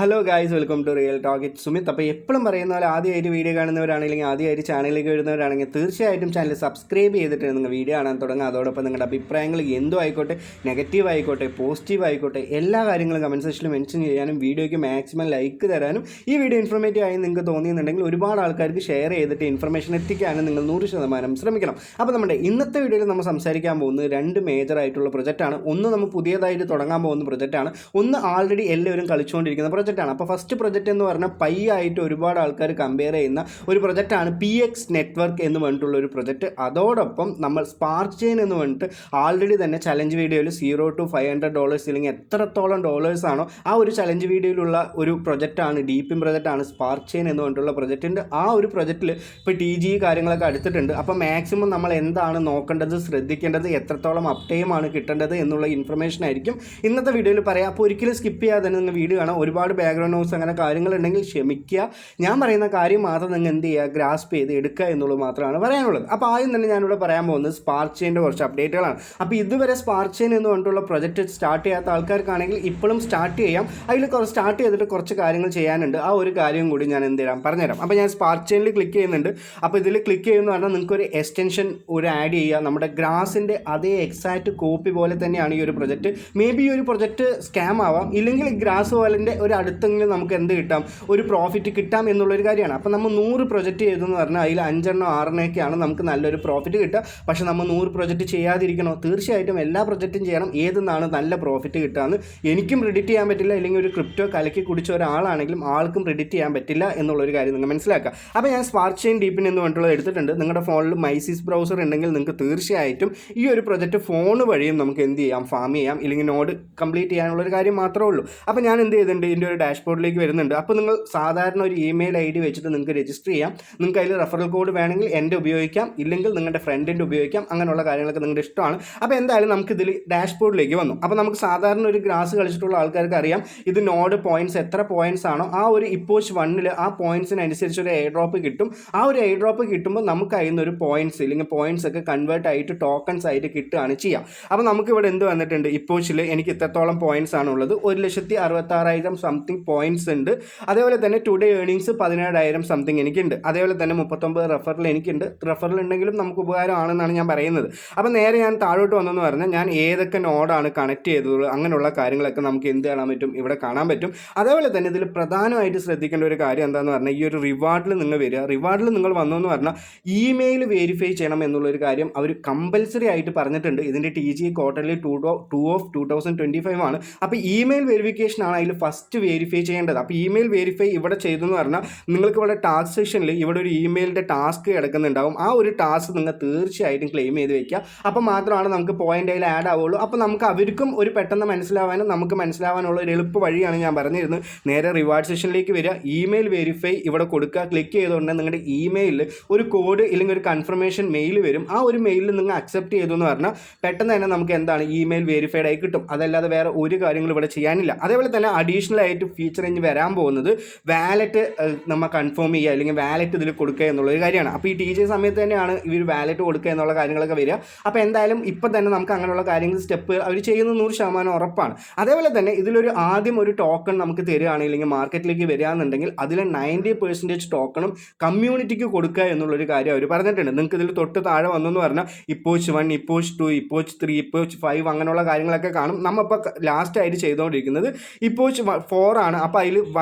Hello guys, welcome to real talk. It Sumit. അപ്പോൾ എപ്പോഴും പറയുന്ന പോലെ ആദ്യമായിട്ട് വീഡിയോ കാണുന്നവരാണെങ്കിൽ ആദ്യമായിട്ട് ചാനലിലേക്ക് വരുന്നവരാണെങ്കിൽ തീർച്ചയായിട്ടും ചാനൽ സബ്സ്ക്രൈബ് ചെയ്തിട്ട് നിങ്ങൾ വീഡിയോ കാണാൻ തുടങ്ങുക. അതോടൊപ്പം നിങ്ങളുടെ അഭിപ്രായങ്ങൾ എന്തോ ആയിക്കോട്ടെ, നെഗറ്റീവ് ആയിക്കോട്ടെ, പോസിറ്റീവ് ആയിക്കോട്ടെ, എല്ലാ കാര്യങ്ങളും കമൻറ്റ് സെക്ഷനിൽ മെൻഷൻ ചെയ്യാനും വീഡിയോയ്ക്ക് മാക്സിമം ലൈക്ക് തരാനും ഈ വീഡിയോ ഇൻഫോർമേറ്റീവ് ആയി നിങ്ങൾക്ക് തോന്നിയെന്നുണ്ടെങ്കിൽ ഒരുപാട് ആൾക്കാർക്ക് ഷെയർ ചെയ്തിട്ട് ഇൻഫർമേഷൻ എത്തിക്കാനും നിങ്ങൾ 100% ശ്രമിക്കണം. അപ്പോൾ നമ്മുടെ ഇന്നത്തെ വീഡിയോയിൽ നമ്മൾ സംസാരിക്കാൻ പോകുന്നത് രണ്ട് മേജർ ആയിട്ടുള്ള പ്രൊജക്റ്റാണ്. ഒന്ന് നമ്മൾ പുതിയതായിട്ട് തുടങ്ങാൻ പോകുന്ന പ്രൊജക്റ്റാണ്, ഒന്ന് ആൾറെഡി എല്ലാവരും കളിച്ചുകൊണ്ടിരിക്കുന്ന പ്രൊജക്റ്റാണ്. അപ്പോൾ ഫസ്റ്റ് പ്രൊജക്റ്റ് എന്ന് പറഞ്ഞാൽ ആയിട്ട് ഒരുപാട് ആൾക്കാർ കമ്പയർ ചെയ്യുന്ന ഒരു പ്രൊജക്റ്റാണ് PX നെറ്റ്വർക്ക് എന്ന് പറഞ്ഞിട്ടുള്ള ഒരു പ്രൊജക്റ്റ്. അതോടൊപ്പം നമ്മൾ സ്പാർക്ക് ചെയിൻ എന്ന് പറഞ്ഞിട്ട് ആൾറെഡി തന്നെ ചലഞ്ച് വീഡിയോയിൽ $0 to $500 അല്ലെങ്കിൽ എത്രത്തോളം ഡോളേഴ്സ് ആണോ ആ ഒരു ചലഞ്ച് വീഡിയോയിലുള്ള ഒരു പ്രൊജക്റ്റാണ്, ഡീപ്പിൻ പ്രൊജക്റ്റാണ് സ്പാർക്ക് ചെയിൻ എന്ന് പറഞ്ഞിട്ടുള്ള പ്രൊജക്റ്റിൻ്റെ. ആ ഒരു പ്രൊജക്റ്റിൽ ഇപ്പോൾ TG കാര്യങ്ങളൊക്കെ അടുത്തിട്ടുണ്ട്. അപ്പോൾ മാക്സിമം നമ്മൾ എന്താണ് നോക്കേണ്ടത്, ശ്രദ്ധിക്കേണ്ടത്, എത്രത്തോളം അപ് ടൈമാണ് കിട്ടേണ്ടത് എന്നുള്ള ഇൻഫർമേഷൻ ആയിരിക്കും ഇന്നത്തെ വീഡിയോയിൽ പറയാം. അപ്പോൾ ഒരിക്കലും സ്കിപ്പ് ചെയ്യാതെ തന്നെ നിങ്ങൾ വീഡിയോ കാണാം. ഒരുപാട് ബാക്ക്ഗ്രൗണ്ട് നോട്ട്സ് അങ്ങനെ കാര്യങ്ങളുണ്ടെങ്കിൽ ക്ഷമിക്കുക. ഞാൻ പറയുന്ന കാര്യം മാത്രം നിങ്ങൾ എന്ത് ചെയ്യുക, ഗ്രാസ്പ് ചെയ്ത് എടുക്കുക എന്നുള്ളത് മാത്രമാണ് പറയാനുള്ളത്. അപ്പോൾ ആദ്യം തന്നെ ഞാനിവിടെ പറയാൻ പോകുന്നത് സ്പാർക്ക് ചെയിൻ്റെ കുറച്ച് അപ്ഡേറ്റുകളാണ്. അപ്പോൾ ഇതുവരെ സ്പാർക്ക് ചെയിൻ എന്ന് പറഞ്ഞിട്ടുള്ള പ്രൊജക്റ്റ് സ്റ്റാർട്ട് ചെയ്യാത്ത ആൾക്കാർക്കാണെങ്കിൽ ഇപ്പോഴും സ്റ്റാർട്ട് ചെയ്യാം. അതിൽ സ്റ്റാർട്ട് ചെയ്തിട്ട് കുറച്ച് കാര്യങ്ങൾ ചെയ്യാനുണ്ട്. ആ ഒരു കാര്യം കൂടി ഞാൻ എന്ത് ചെയ്യാം പറഞ്ഞുതരാം. അപ്പോൾ ഞാൻ സ്പാർക്ക് ചെയിനിൽ ക്ലിക്ക് ചെയ്യുന്നുണ്ട്. അപ്പോൾ ഇതിൽ ക്ലിക്ക് ചെയ്യുന്ന പറഞ്ഞാൽ നിങ്ങൾക്കൊരു എക്സ്റ്റൻഷൻ ആഡ് ചെയ്യുക. നമ്മുടെ ഗ്രാസിൻ്റെ അതേ എക്സാക്റ്റ് കോപ്പി പോലെ തന്നെയാണ് ഈ ഒരു പ്രൊജക്റ്റ്. മേ ബി ഈ ഒരു പ്രൊജക്റ്റ് സ്കാം ആവാം, ഇല്ലെങ്കിൽ ഗ്രാസ് വാലിൻ്റെ ഒരു അടുത്തെങ്കിലും നമുക്ക് എന്ത് കിട്ടാം, ഒരു പ്രോഫിറ്റ് കിട്ടാം എന്നുള്ളൊരു കാര്യമാണ്. അപ്പോൾ നമ്മൾ 100 പ്രൊജക്റ്റ് ചെയ്തെന്ന് പറഞ്ഞാൽ അതിൽ 5 6 നമുക്ക് നല്ലൊരു പ്രോഫിറ്റ് കിട്ടുക. പക്ഷേ നമ്മൾ 100 പ്രൊജക്റ്റ് ചെയ്യാതിരിക്കണോ? തീർച്ചയായിട്ടും എല്ലാ പ്രൊജക്റ്റും ചെയ്യണം. ഏതെന്നാണ് നല്ല പ്രോഫിറ്റ് കിട്ടുകയെന്ന് എനിക്കും പ്രെഡിക്റ്റ് ചെയ്യാൻ പറ്റില്ല, അല്ലെങ്കിൽ ഒരു ക്രിപ്റ്റോ കലക്കി കുടിച്ച ഒരാളാണെങ്കിലും ആൾക്കും പ്രെഡിക്റ്റ് ചെയ്യാൻ പറ്റില്ല എന്നുള്ളൊരു കാര്യം നിങ്ങൾ മനസ്സിലാക്കുക. അപ്പോൾ ഞാൻ സ്പാർക്ക് ചെയിൻ ഡീപ്പിൻ എന്ന് പറഞ്ഞിട്ടുള്ളത് എടുത്തിട്ടുണ്ട്. നിങ്ങളുടെ ഫോണിൽ മൈസിസ് ബ്രൗസർ ഉണ്ടെങ്കിൽ നിങ്ങൾക്ക് തീർച്ചയായിട്ടും ഈ ഒരു പ്രൊജക്റ്റ് ഫോൺ വഴിയും നമുക്ക് എന്ത് ചെയ്യാം, ഫാം ചെയ്യാം, ഇല്ലെങ്കിൽ നോഡ് കംപ്ലീറ്റ് ചെയ്യാനുള്ളൊരു കാര്യം മാത്രമേ ഉള്ളൂ. അപ്പോൾ ഞാൻ എന്ത് ചെയ്തിട്ടുണ്ട്, ഇതിൻ്റെ ഒരു ഡാഷ്ബോർഡിലേക്ക് വരുന്നുണ്ട്. അപ്പോൾ നിങ്ങൾ സാധാരണ ഒരു ഇമെയിൽ ID വെച്ചിട്ട് നിങ്ങൾക്ക് രജിസ്റ്റർ ചെയ്യാം. നിങ്ങൾക്ക് അതിൽ റെഫറൽ കോഡ് വേണമെങ്കിൽ എൻ്റെ ഉപയോഗിക്കാം, ഇല്ലെങ്കിൽ നിങ്ങളുടെ ഫ്രണ്ടിൻ്റെ ഉപയോഗിക്കാം. അങ്ങനെയുള്ള കാര്യങ്ങളൊക്കെ നിങ്ങളുടെ ഇഷ്ടമാണ്. അപ്പോൾ എന്തായാലും നമുക്ക് ഇതിൽ ഡാഷ്ബോർഡിലേക്ക് വന്നു. അപ്പോൾ നമുക്ക് സാധാരണ ഒരു ഗ്രാസ് കളിച്ചിട്ടുള്ള ആൾക്കാർക്ക് അറിയാം, ഇത് നോഡ് പോയിൻറ്റ്സ് എത്ര പോയിൻറ്റ്സ് ആണോ ആ ഒരു ഇപ്പോച്ച് 1 ആ പോയിൻറ്റ്സിനനുസരിച്ച് ഒരു എയർ ഡ്രോപ്പ് കിട്ടും. ആ ഒരു എയർ ഡ്രോപ്പ് കിട്ടുമ്പോൾ നമുക്ക് അതിൽ നിന്ന് ഒരു പോയിൻറ്റ്സ് ഇല്ലെങ്കിൽ പോയിൻറ്റ്സ് ഒക്കെ കൺവേർട്ട് ആയിട്ട് ടോക്കൺസ് ആയിട്ട് കിട്ടുകയാണ് ചെയ്യുക. അപ്പോൾ നമുക്ക് ഇവിടെ എന്ത് വന്നിട്ടുണ്ട്, ഇപ്പോച്ചിൽ എനിക്ക് ഇത്രത്തോളം പോയിൻറ്റ്സ് ആണുള്ളത്. 1,66,000 സംതിങ് പോയിൻറ്റ്സ് ഉണ്ട്. അതേപോലെ തന്നെ ടുഡേ ഏർണിങ്സ് 17,000 സംതിങ് എനിക്കുണ്ട്. അതേപോലെ തന്നെ 39 റെഫറൽ എനിക്കുണ്ട്. റെഫറൽ ഉണ്ടെങ്കിലും നമുക്ക് ഉപകാരമാണെന്നാണ് ഞാൻ പറയുന്നത്. അപ്പോൾ നേരെ ഞാൻ താഴോട്ട് വന്നെന്ന് പറഞ്ഞാൽ ഞാൻ ഏതൊക്കെ നോഡാണ് കണക്ട് ചെയ്തത് അങ്ങനെയുള്ള കാര്യങ്ങളൊക്കെ നമുക്ക് എന്ത് കാണാൻ പറ്റും, ഇവിടെ കാണാൻ പറ്റും. അതേപോലെ തന്നെ ഇതിൽ പ്രധാനമായിട്ട് ശ്രദ്ധിക്കേണ്ട ഒരു കാര്യം എന്താണെന്ന് പറഞ്ഞാൽ ഈ ഒരു റിവാർഡിൽ നിങ്ങൾ വരിക. റിവാർഡിൽ നിങ്ങൾ വന്നു എന്ന് പറഞ്ഞാൽ ഇമെയിൽ വെരിഫൈ ചെയ്യണം എന്നുള്ളൊരു കാര്യം അവർ കമ്പൽസറി ആയിട്ട് പറഞ്ഞിട്ടുണ്ട്. ഇതിൻ്റെ TG ക്വാർട്ടർലി 2 of 2025 ആണ്. അപ്പോൾ ഇമെയിൽ വെരിഫിക്കേഷൻ ആണ് അതിൽ ഫസ്റ്റ് വെരിഫൈ ചെയ്യേണ്ടത്. അപ്പോൾ ഇമെയിൽ വെരിഫൈ ഇവിടെ ചെയ്തെന്ന് പറഞ്ഞാൽ നിങ്ങൾക്ക് ഇവിടെ ടാസ്ക് സെക്ഷനിൽ ഇവിടെ ഒരു ഇമെയിലിൻ്റെ ടാസ്ക് കിടക്കുന്നുണ്ടാവും. ആ ഒരു ടാസ്ക് നിങ്ങൾ തീർച്ചയായിട്ടും ക്ലെയിം ചെയ്ത് വെക്കുക. അപ്പോൾ മാത്രമാണ് നമുക്ക് പോയിൻ്റ് അതിൽ ആഡ് ആവുള്ളൂ. അപ്പോൾ നമുക്ക് അവർക്കും ഒരു പെട്ടെന്ന് മനസ്സിലാവാനും നമുക്ക് മനസ്സിലാവാനുള്ള ഒരു എളുപ്പ വഴിയാണ് ഞാൻ പറഞ്ഞിരുന്നത്. നേരെ റിവാർഡ് സെക്ഷനിലേക്ക് വരിക, ഇമെയിൽ വെരിഫൈ ഇവിടെ കൊടുക്കുക. ക്ലിക്ക് ചെയ്തുകൊണ്ട് നിങ്ങളുടെ ഇമെയിലിൽ ഒരു കോഡ് ഇല്ലെങ്കിൽ ഒരു കൺഫർമേഷൻ മെയിൽ വരും. ആ ഒരു മെയിലിൽ നിങ്ങൾ അക്സെപ്റ്റ് ചെയ്തു എന്ന് പറഞ്ഞാൽ പെട്ടെന്ന് തന്നെ നമുക്ക് എന്താണ് ഇമെയിൽ വെരിഫൈഡ് ആയി കിട്ടും. അതല്ലാതെ വേറെ ഒരു കാര്യങ്ങളും ഇവിടെ ചെയ്യാനില്ല. അതേപോലെ തന്നെ അഡീഷണൽ ആയിട്ട് ഫീച്ചർ ഇനി വരാൻ പോകുന്നത് വാലറ്റ് നമ്മൾ കൺഫേം ചെയ്യുക അല്ലെങ്കിൽ വാലറ്റ് ഇതിൽ കൊടുക്കുക എന്നുള്ളൊരു കാര്യമാണ്. അപ്പോൾ ഈ TG സമയത്ത് തന്നെയാണ് ഇവർ വാലറ്റ് കൊടുക്കുക എന്നുള്ള കാര്യങ്ങളൊക്കെ വരിക. അപ്പോൾ എന്തായാലും ഇപ്പം തന്നെ നമുക്ക് അങ്ങനെയുള്ള കാര്യങ്ങൾ സ്റ്റെപ്പ് അവർ ചെയ്യുന്നത് 100% ഉറപ്പാണ്. അതേപോലെ തന്നെ ഇതിലൊരു ആദ്യം ഒരു ടോക്കൺ നമുക്ക് തരികയാണെങ്കിൽ മാർക്കറ്റിലേക്ക് വരികയാണെന്നുണ്ടെങ്കിൽ അതിൽ 90% ടോക്കണും കമ്മ്യൂണിറ്റിക്ക് കൊടുക്കുക എന്നുള്ളൊരു കാര്യം അവർ പറഞ്ഞിട്ടുണ്ട്. നിങ്ങൾക്ക് ഇതിൽ തൊട്ട് താഴെ വന്നെന്ന് പറഞ്ഞാൽ ഇപ്പോച്ച് 1, ഇപ്പോച്ച് 2, ഇപ്പോച്ച് 3, ഇപ്പോച്ച് 5 അങ്ങനെയുള്ള കാര്യങ്ങളൊക്കെ കാണും. നമ്മളിപ്പോൾ ലാസ്റ്റ് ആയിട്ട് ചെയ്തുകൊണ്ടിരിക്കുന്നത് ഇപ്പോച്ച് 4 ആണ്. അപ്പോൾ അതിൽ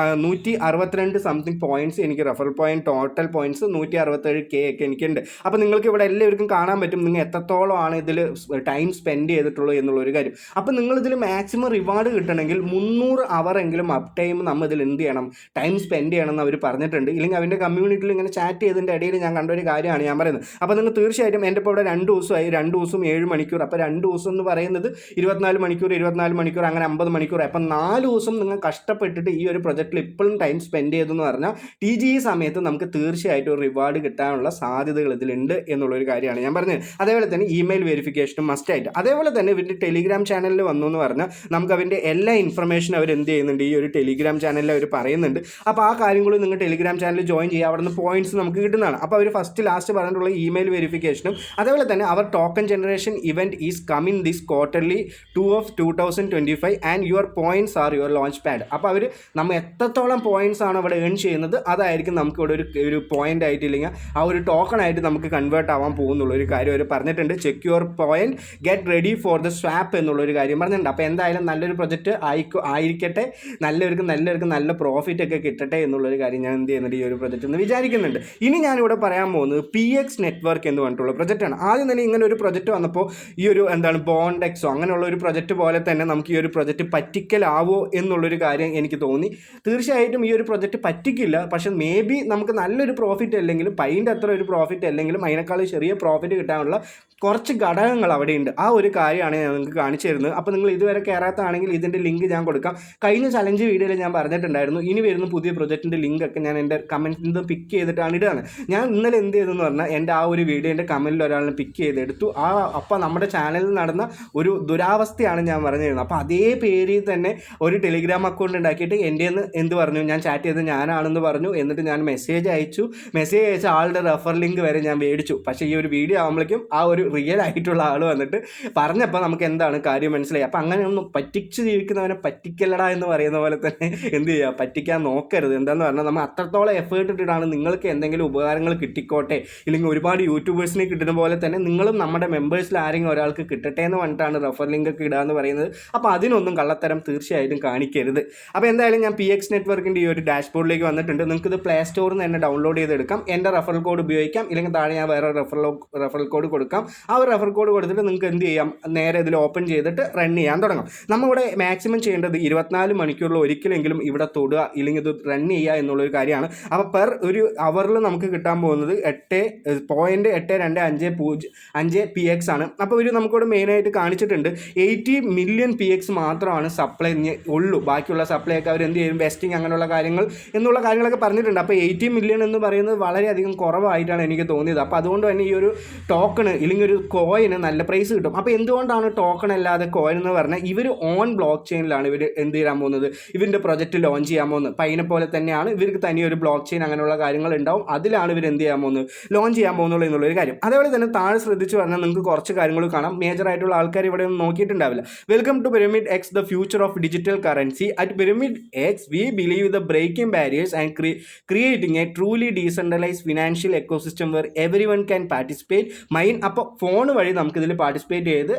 162 സംതിങ് പോയിൻറ്റ്സ് എനിക്ക് referral point, total points 167K ഒക്കെ എനിക്കുണ്ട്. അപ്പോൾ നിങ്ങൾക്ക് ഇവിടെ എല്ലാവർക്കും കാണാൻ പറ്റും നിങ്ങൾ എത്രത്തോളമാണ് ഇതിൽ ടൈം സ്പെൻഡ് ചെയ്തിട്ടുള്ളൂ എന്നുള്ളൊരു കാര്യം. അപ്പോൾ നിങ്ങളിതിൽ മാക്സിമം റിവാർഡ് കിട്ടണമെങ്കിൽ 300 അവർ എങ്കിലും അപ് ടൈം നമ്മൾ ഇതിൽ എന്ത് ചെയ്യണം, ടൈം സ്പെൻഡ് ചെയ്യണം എന്ന് അവർ പറഞ്ഞിട്ടുണ്ട്. ഇല്ലെങ്കിൽ അവൻ്റെ കമ്മ്യൂണിറ്റിയിൽ ഇങ്ങനെ ചാറ്റ് ചെയ്തതിൻ്റെ ഇടയിൽ ഞാൻ കണ്ട ഒരു കാര്യമാണ് ഞാൻ പറയുന്നത്. അപ്പോൾ നിങ്ങൾ തീർച്ചയായിട്ടും എൻ്റെ ഇപ്പോൾ ഇവിടെ 2 ദിവസമായി, 2 ദിവസം 7 മണിക്കൂർ. അപ്പോൾ 2 ദിവസം എന്ന് പറയുന്നത് 24 മണിക്കൂർ അങ്ങനെ 50 മണിക്കൂർ. അപ്പം 4 ദിവസം നിങ്ങൾ കഷ്ടപ്പെട്ടിട്ട് ഈ ഒരു പ്രൊജക്റ്റിൽ ഇപ്പോഴും ടൈം സ്പെൻഡ് ചെയ്തെന്ന് പറഞ്ഞാൽ TG സമയത്ത് നമുക്ക് തീർച്ചയായിട്ടും ഒരു റിവാർഡ് കിട്ടാനുള്ള സാധ്യതകൾ ഇതിലുണ്ട് എന്നുള്ളൊരു കാര്യമാണ് ഞാൻ പറഞ്ഞത്. അതേപോലെ തന്നെ ഇമെയിൽ വെരിഫിക്കേഷനും മസ്റ്റായിട്ട്. അതേപോലെ തന്നെ ഇവരുടെ ടെലിഗ്രാം ചാനലിൽ വന്നു എന്ന് പറഞ്ഞാൽ നമുക്ക് അവൻ്റെ എല്ലാ ഇൻഫർമേഷനും അവർ എന്ത് ചെയ്യുന്നുണ്ട്, ഈ ഒരു ടെലിഗ്രാം ചാനലിൽ അവർ പറയുന്നുണ്ട്. അപ്പോൾ ആ കാര്യങ്ങളും നിങ്ങൾ ടെലിഗ്രാം ചാനലിൽ ജോയിൻ ചെയ്യുക. അവിടെ നിന്ന് പോയിന്റ്സ് നമുക്ക് കിട്ടുന്നതാണ്. അപ്പോൾ അവർ ഫസ്റ്റ് ലാസ്റ്റ് പറഞ്ഞിട്ടുള്ള ഇമെയിൽ വെരിഫിക്കേഷനും അതേപോലെ തന്നെ അവർ token generation event is coming this quarterly 2 of 2025 and your points are your launch pad. അപ്പോൾ അവർ നമ്മൾ എത്രത്തോളം പോയിൻറ്റ്സ് ആണ് ഇവിടെ ഏൺ ചെയ്യുന്നത് അതായിരിക്കും നമുക്ക് ഇവിടെ ഒരു പോയിൻ്റ് ആയിട്ടില്ലെങ്കിൽ ആ ഒരു ടോക്കൺ ആയിട്ട് നമുക്ക് കൺവേർട്ട് ആവാൻ പോകുന്നുള്ള ഒരു കാര്യം അവർ പറഞ്ഞിട്ടുണ്ട്. Check your point, get ready for the swap എന്നുള്ളൊരു കാര്യം പറഞ്ഞിട്ടുണ്ട്. അപ്പോൾ എന്തായാലും നല്ലൊരു പ്രൊജക്റ്റ് ആയിരിക്കട്ടെ, നല്ലവർക്ക് നല്ല പ്രോഫിറ്റ് ഒക്കെ കിട്ടട്ടെ എന്നുള്ളൊരു കാര്യം ഞാൻ എന്ത് ചെയ്യുന്നുണ്ട് ഈ ഒരു പ്രൊജക്റ്റ് എന്ന് വിചാരിക്കുന്നുണ്ട്. ഇനി ഞാനിവിടെ പറയാൻ പോകുന്നത് PX നെറ്റ്വർക്ക് എന്ന് പറഞ്ഞിട്ടുള്ള പ്രൊജക്റ്റാണ്. ആദ്യം തന്നെ ഇങ്ങനെ ഒരു പ്രൊജക്റ്റ് വന്നപ്പോൾ ഈ ഒരു ബോണ്ടെക്സോ അങ്ങനെയുള്ള ഒരു പ്രൊജക്റ്റ് പോലെ തന്നെ നമുക്ക് ഈ ഒരു പ്രൊജക്റ്റ് പറ്റിക്കലാവോ എന്നുള്ളൊരു കാര്യം എനിക്ക് തോന്നി. തീർച്ചയായിട്ടും ഈ ഒരു പ്രൊജക്റ്റ് പറ്റിക്കില്ല, പക്ഷേ മേ ബി നമുക്ക് നല്ലൊരു പ്രോഫിറ്റ് അല്ലെങ്കിലും പൈൻ്റെ അത്ര ഒരു പ്രോഫിറ്റ് അല്ലെങ്കിലും അതിനേക്കാൾ ചെറിയ പ്രോഫിറ്റ് കിട്ടാനുള്ള കുറച്ച് ഘടകങ്ങൾ അവിടെയുണ്ട്. ആ ഒരു കാര്യമാണ് ഞാൻ നിങ്ങൾക്ക് കാണിച്ചു തരുന്നത്. അപ്പോൾ നിങ്ങൾ ഇതുവരെ കയറാത്തതാണെങ്കിൽ ഇതിൻ്റെ ലിങ്ക് ഞാൻ കൊടുക്കാം. കഴിഞ്ഞ ചലഞ്ച് വീഡിയോയിൽ ഞാൻ പറഞ്ഞിട്ടുണ്ടായിരുന്നു ഇനി വരുന്ന പുതിയ പ്രൊജക്റ്റിൻ്റെ ലിങ്ക് ഒക്കെ ഞാൻ എൻ്റെ കമൻറ്റിൽ നിന്ന് പിക്ക് ചെയ്തിട്ടാണ് ഇടുകയാണ്. ഞാൻ ഇന്നലെ എന്ത് ചെയ്തെന്ന് പറഞ്ഞാൽ എൻ്റെ ആ ഒരു വീഡിയോൻ്റെ കമൻറ്റിൽ ഒരാളിനെ പിക്ക് ചെയ്തെടുത്തു. അപ്പോൾ നമ്മുടെ ചാനലിൽ നടന്ന ഒരു ദുരാവസ്ഥയാണ് ഞാൻ പറഞ്ഞു തരുന്നത്. അപ്പോൾ അതേ പേരിൽ തന്നെ ഒരു ടെലിഗ്രാം അക്കൗണ്ട് ഉണ്ടാക്കിയിട്ട് എൻ്റെ എന്ത് പറഞ്ഞു, ഞാൻ ചാറ്റ് ചെയ്ത് ഞാനാണെന്ന് പറഞ്ഞു. എന്നിട്ട് ഞാൻ മെസ്സേജ് അയച്ച ആളുടെ റെഫർ ലിങ്ക് വരെ ഞാൻ മേടിച്ചു. പക്ഷേ ഈ ഒരു വീഡിയോ ആകുമ്പോഴേക്കും ആ ഒരു റിയൽ ആയിട്ടുള്ള ആൾ വന്നിട്ട് പറഞ്ഞപ്പോൾ നമുക്ക് എന്താണ് കാര്യം മനസ്സിലായി. അപ്പോൾ അങ്ങനെയൊന്നും പറ്റിച്ച് ജീവിക്കുന്നവനെ പറ്റിക്കല്ലടാ എന്ന് പറയുന്ന പോലെ തന്നെ എന്ത് ചെയ്യുക, പറ്റിക്കാൻ നോക്കരുത്. എന്താണെന്ന് പറഞ്ഞാൽ നമ്മൾ അത്രത്തോളം എഫേർട്ട് ഇട്ടിട്ടാണ് നിങ്ങൾക്ക് എന്തെങ്കിലും ഉപകാരങ്ങൾ കിട്ടിക്കോട്ടെ, ഇല്ലെങ്കിൽ ഒരുപാട് യൂട്യൂബേഴ്സിനെ കിട്ടുന്ന പോലെ തന്നെ നിങ്ങളും നമ്മുടെ മെമ്പേഴ്സിൽ ആരെങ്കിലും ഒരാൾക്ക് കിട്ടട്ടെ എന്ന് പറഞ്ഞിട്ടാണ് റെഫർ ലിങ്ക് ഒക്കെ ഇടുക എന്ന് പറയുന്നത്. അപ്പോൾ അതിനൊന്നും കള്ളത്തരം തീർച്ചയായിട്ടും കാണിക്കരുത്. അപ്പോൾ എന്തായാലും ഞാൻ PX നെറ്റ്വർക്കിൻ്റെ ഈ ഒരു ഡാഷ്ബോർഡിലേക്ക് വന്നിട്ടുണ്ട്. നിങ്ങൾക്ക് ഇത് പ്ലേ സ്റ്റോറിൽ നിന്ന് തന്നെ ഡൗൺലോഡ് ചെയ്തെടുക്കാം. എൻ്റെ റെഫറൽ കോഡ് ഉപയോഗിക്കാം, ഇല്ലെങ്കിൽ താഴെ ഞാൻ വേറെ റെഫറൽ കോഡ് കൊടുക്കാം. ആ ഒരു റെഫർ കോഡ് കൊടുത്തിട്ട് നിങ്ങൾക്ക് എന്ത് ചെയ്യാം, നേരെ ഇതിൽ ഓപ്പൺ ചെയ്തിട്ട് റൺ ചെയ്യാൻ തുടങ്ങാം. നമ്മളിവിടെ മാക്സിമം ചെയ്യേണ്ടത് 24 മണിക്കൂറിൽ ഒരിക്കലെങ്കിലും ഇവിടെ തൊടുക, ഇല്ലെങ്കിൽ ഇത് റൺ ചെയ്യുക എന്നുള്ളൊരു കാര്യമാണ്. അപ്പോൾ പെർ ഒരു അവറിൽ നമുക്ക് കിട്ടാൻ പോകുന്നത് 8.8250 PX ആണ്. അപ്പോൾ ഒരു നമുക്കിവിടെ മെയിനായിട്ട് കാണിച്ചിട്ടുണ്ട് 80 മില്യൺ PX മാത്രമാണ് സപ്ലൈ ഉള്ളൂ. ബാക്കിയുള്ള സപ്ലൈ ഒക്കെ അവർ എന്ത് ചെയ്യും, വെസ്റ്റിംഗ് അങ്ങനെയുള്ള കാര്യങ്ങളൊക്കെ പറഞ്ഞിട്ടുണ്ട്. അപ്പോൾ 80 മില്യൺ എന്ന് പറയുന്നത് വളരെയധികം കുറവായിട്ടാണ് എനിക്ക് തോന്നിയത്. അപ്പോൾ അതുകൊണ്ട് തന്നെ ഈ ഒരു ടോക്കണ് ഇല്ലെങ്കിൽ ഒരു കോയിന് നല്ല പ്രൈസ് കിട്ടും. അപ്പോൾ എന്തുകൊണ്ടാണ് ടോക്കൺ അല്ലാതെ കോയിൻ എന്ന് പറഞ്ഞാൽ ഇവർ ഓൺ ബ്ലോക്ക് ചെയിനിലാണ് ഇവർ എന്ത് ചെയ്യാൻ പോകുന്നത്, ഇവരുടെ പ്രൊജക്റ്റ് ലോഞ്ച് ചെയ്യാൻ പോകുന്നത്. പൈനെ പോലെ തന്നെയാണ് ഇവർക്ക് തനിയൊരു ബ്ലോക്ക് ചെയിൻ അങ്ങനെയുള്ള കാര്യങ്ങൾ ഉണ്ടാവും, അതിലാണ് ഇവർ എന്ത് ചെയ്യാൻ പോകുന്നത്, ലോഞ്ച് ചെയ്യാൻ പോകുന്നുള്ളൂ എന്നുള്ളൊരു കാര്യം. അതേപോലെ തന്നെ താഴെ ശ്രദ്ധിച്ച് പറഞ്ഞാൽ നിങ്ങൾക്ക് കുറച്ച് കാര്യങ്ങൾ കാണാം. മേജറായിട്ടുള്ള ആൾക്കാർ ഇവിടെ ഒന്നും നോക്കിയിട്ടുണ്ടാവില്ല. Welcome to Pyramid X, the future of digital currency. At Pyramid X, we believe the breaking barriers and creating a truly decentralized financial ecosystem where everyone can participate. അപ്പോൾ ഫോൺ വഴി നമുക്കിതിൽ പാർട്ടിസിപ്പേറ്റ് ചെയ്ത്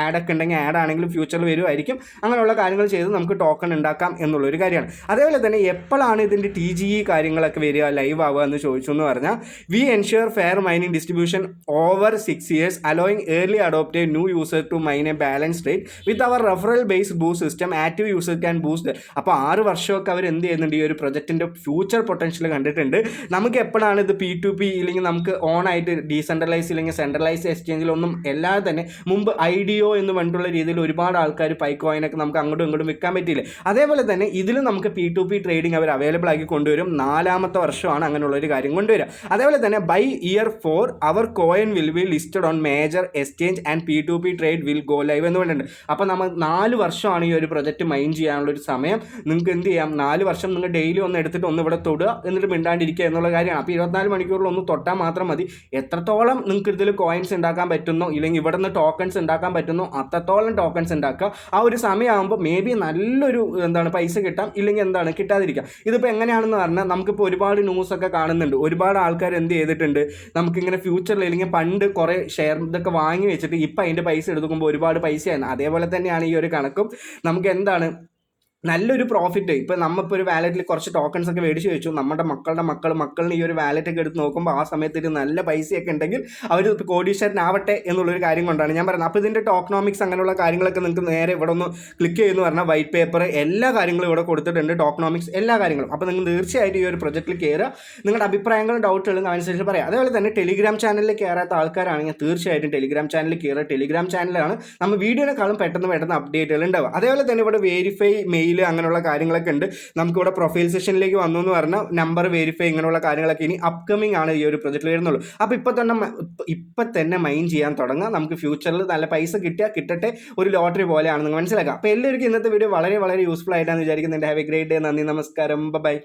ആഡൊക്കെ ഉണ്ടെങ്കിൽ ആഡ് ആണെങ്കിലും ഫ്യൂച്ചറിൽ വരുമായിരിക്കും, അങ്ങനെയുള്ള കാര്യങ്ങൾ ചെയ്ത് നമുക്ക് ടോക്കൺ ഉണ്ടാക്കാം എന്നുള്ളൊരു കാര്യമാണ്. അതേപോലെ തന്നെ എപ്പോഴാണ് ഇതിൻ്റെ TGE കാര്യങ്ങളൊക്കെ വരിക, ലൈവ് ആവുക എന്ന് ചോദിച്ചു എന്ന് പറഞ്ഞാൽ we ensure fair mining distribution over 6 years, allowing early adopted new user to mine a balanced rate with our referral based boost system. Active users can boost. അപ്പോൾ 6 വർഷമൊക്കെ അവർ എന്ത് ചെയ്യുന്നുണ്ട്, ഈ ഒരു പ്രൊജക്റ്റിൻ്റെ ഫ്യൂച്ചർ പൊട്ടൻഷ്യൽ കണ്ടിട്ടുണ്ട്. നമുക്ക് എപ്പോഴാണ് ഇത് P2P ഇല്ലെങ്കിൽ നമുക്ക് ഓൺ ആയിട്ട് ഡീസെൻട്രലൈസ് ഇല്ലെങ്കിൽ സെൻട്രലൈസ് എക്സ്ചേഞ്ചിലൊന്നും എല്ലാതെ തന്നെ മുമ്പ് IDO എന്ന് പറഞ്ഞിട്ടുള്ള രീതിയിൽ ഒരുപാട് ആൾക്കാർ പൈക്കോയിനൊക്കെ നമുക്ക് അങ്ങോട്ടും ഇങ്ങോട്ടും വിൽക്കാൻ പറ്റിയില്ല. അതേപോലെ തന്നെ ഇതിൽ നമുക്ക് P2P ട്രേഡിംഗ് അവർ അവൈലബിൾ ആക്കി കൊണ്ടുവരും. 4ാമത്തെ വർഷമാണ് അങ്ങനെയുള്ളൊരു കാര്യം കൊണ്ടുവരിക. അതേപോലെ തന്നെ by year 4 our coin will be listed on major exchange and P2P trade will go live എന്ന് പറഞ്ഞിട്ടുണ്ട്. അപ്പോൾ നമ്മൾ 4 വർഷമാണ് ഈ ഒരു പ്രൊജക്റ്റ് മൈൻ ചെയ്യാനുള്ളൊരു സമയം. നിങ്ങൾക്ക് എന്ത് ചെയ്യാം, 4 വർഷം നിങ്ങൾ ഡെയിലി ഒന്ന് എടുത്തിട്ട് ഒന്ന് ഇവിടെ തൊടുക, എന്നിട്ട് മിണ്ടാണ്ടിരിക്കുക എന്നുള്ള കാര്യമാണ്. അപ്പോൾ 24 മണിക്കൂറിൽ ഒന്ന് തൊട്ടാൽ മാത്രം മതി. എത്രത്തോളം നിങ്ങൾക്ക് ഇതിൽ കോയിൻസ് ഉണ്ടാക്കാൻ പറ്റുന്നോ ഇല്ലെങ്കിൽ ഇവിടെ നിന്ന് ടോക്കൺസ് ഉണ്ടാക്കാൻ പറ്റുന്നോ അത്രത്തോളം ടോക്കൺസ് ഉണ്ടാക്കുക. ആ ഒരു സമയമാകുമ്പോൾ മേ ബി നല്ലൊരു പൈസ കിട്ടാം, ഇല്ലെങ്കിൽ കിട്ടാതിരിക്കാം. ഇതിപ്പോൾ എങ്ങനെയാണെന്ന് പറഞ്ഞാൽ നമുക്കിപ്പോൾ ഒരുപാട് ന്യൂസൊക്കെ കാണുന്നുണ്ട്. ഒരുപാട് ആൾക്കാർ എന്ത് ചെയ്തിട്ടുണ്ട്, നമുക്കിങ്ങനെ ഫ്യൂച്ചറിൽ ഇല്ലെങ്കിൽ പണ്ട് കുറേ ഷെയർ ഇതൊക്കെ വാങ്ങി വെച്ചിട്ട് ഇപ്പം അതിൻ്റെ പൈസ എടുക്കുമ്പോൾ ഒരുപാട് പൈസയാണ്. അതേപോലെ തന്നെയാണ് ഈ ഒരു കണക്കും. നമുക്ക് നല്ലൊരു പ്രോഫിറ്റ്. ഇപ്പോൾ നമ്മളിപ്പോൾ ഒരു വാലറ്റിൽ കുറച്ച് ടോക്കൺസ് ഒക്കെ മേടിച്ച് വെച്ചു, നമ്മുടെ മക്കളിന് ഈ ഒരു വാലറ്റൊക്കെ എടുത്ത് നോക്കുമ്പോൾ ആ സമയത്ത് നല്ല പൈസയൊക്കെ ഉണ്ടെങ്കിൽ അവർ കോടീശ്വരനാവട്ടെ എന്നുള്ളൊരു കാര്യം കൊണ്ടാണ് ഞാൻ പറയുന്നത്. അപ്പോൾ ഇതിൻ്റെ ടോക്കണോമിക്സ് അങ്ങനെയുള്ള കാര്യങ്ങളൊക്കെ നിങ്ങൾക്ക് നേരെ ഇവിടെ ഒന്ന് ക്ലിക്ക് ചെയ്യുന്നു പറഞ്ഞാൽ വൈറ്റ് പേപ്പർ എല്ലാ കാര്യങ്ങളും ഇവിടെ കൊടുത്തിട്ടുണ്ട്, ടോക്കണോമിക്സ് എല്ലാ കാര്യങ്ങളും. അപ്പോൾ നിങ്ങൾ തീർച്ചയായിട്ടും ഈ ഒരു പ്രൊജക്റ്റിൽ കയറുക, നിങ്ങളുടെ അഭിപ്രായങ്ങളും ഡൗട്ടുകളും അനുസരിച്ച് പറയാം. അതേപോലെ തന്നെ ടെലിഗ്രാം ചാനലിൽ കയറാത്ത ആൾക്കാരാണെങ്കിൽ തീർച്ചയായിട്ടും ടെലിഗ്രാം ചാനലിൽ കയറുക. ടെലിഗ്രാം ചാനലാണ് നമ്മൾ വീഡിയോയെക്കാളും പെട്ടെന്ന് അപ്ഡേറ്റുകൾ ഉണ്ടാവുക. അതേപോലെ തന്നെ ഇവിടെ വെരിഫൈ മെയിൽ അങ്ങനെയുള്ള കാര്യങ്ങളൊക്കെ ഉണ്ട്. നമുക്കിവിടെ പ്രൊഫൈൽ സെഷനിലേക്ക് വന്നു എന്ന് പറഞ്ഞാൽ നമ്പർ വെരിഫൈ ഇങ്ങനെയുള്ള കാര്യങ്ങളൊക്കെ ഇനി അപ്കമിങ് ആണ് ഈ ഒരു പ്രൊജക്റ്റിൽ വരുന്നുള്ളൂ. അപ്പോൾ ഇപ്പം തന്നെ മൈൻ ചെയ്യാൻ തുടങ്ങാം. നമുക്ക് ഫ്യൂച്ചറിൽ നല്ല പൈസ കിട്ടട്ടെ, ഒരു ലോട്ടറി പോലെയാണ് നിങ്ങൾ മനസ്സിലാക്കുക. അപ്പോൾ എല്ലാവർക്കും ഇന്നത്തെ വീഡിയോ വളരെ വളരെ യൂസ്ഫുൾ ആയിട്ടാണ് വിചാരിക്കുന്നുണ്ട്. Have A great day. നന്ദി, നമസ്കാരം, ബൈ.